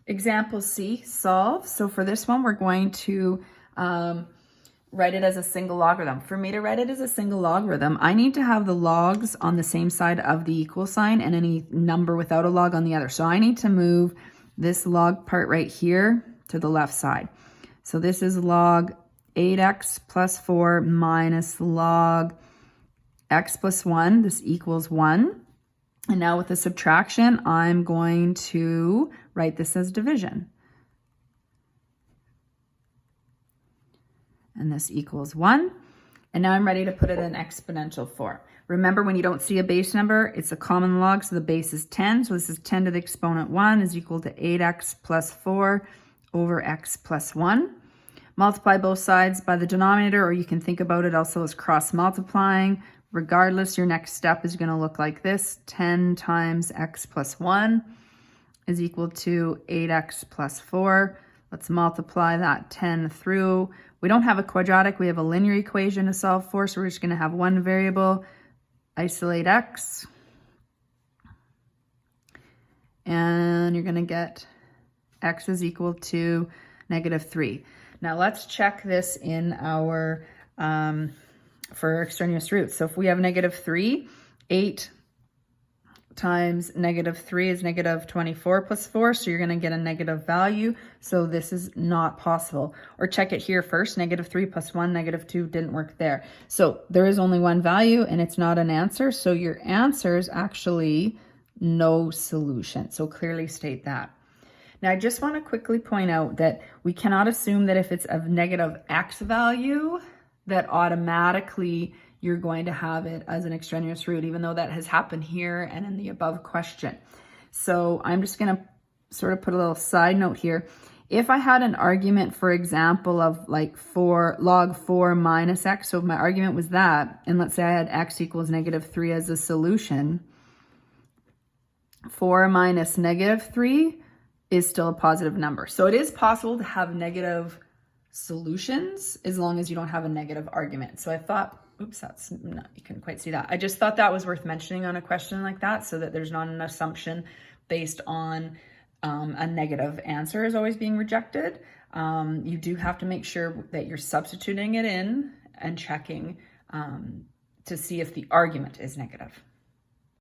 Example C, solve. So for this one, we're going to write it as a single logarithm. For me to write it as a single logarithm, I need to have the logs on the same side of the equal sign and any number without a log on the other. So I need to move this log part right here to the left side. So this is log 8x plus 4 minus log x plus 1. This equals 1. And now with the subtraction, I'm going to write this as division. And this equals 1. And now I'm ready to put it in exponential form. Remember, when you don't see a base number, it's a common log, so the base is 10. So this is 10 to the exponent 1 is equal to 8x plus 4 over x plus 1. Multiply both sides by the denominator, or you can think about it also as cross multiplying. Regardless, your next step is going to look like this. 10 times x plus 1 is equal to 8x plus 4. Let's multiply that 10 through. We don't have a quadratic, we have a linear equation to solve for, so we're just going to have one variable, isolate x. And you're going to get x is equal to -3. Now let's check this in our, for extraneous roots. So if we have -3, 8 times -3 is -24 plus 4. So you're going to get a negative value. So this is not possible. Or check it here first. -3 plus 1, -2 didn't work there. So there is only one value and it's not an answer. So your answer is actually no solution. So clearly state that. Now, I just want to quickly point out that we cannot assume that if it's of -x value, that automatically you're going to have it as an extraneous root, even though that has happened here and in the above question. So I'm just going to sort of put a little side note here. If I had an argument, for example, of like log 4 minus x, so if my argument was that, and let's say I had x equals -3 as a solution, 4 minus -3 is still a positive number. So it is possible to have negative solutions as long as you don't have a negative argument. So I thought, oops, that's not, you couldn't quite see that. I just thought that was worth mentioning on a question like that so that there's not an assumption based on a negative answer is always being rejected. You do have to make sure that you're substituting it in and checking to see if the argument is negative.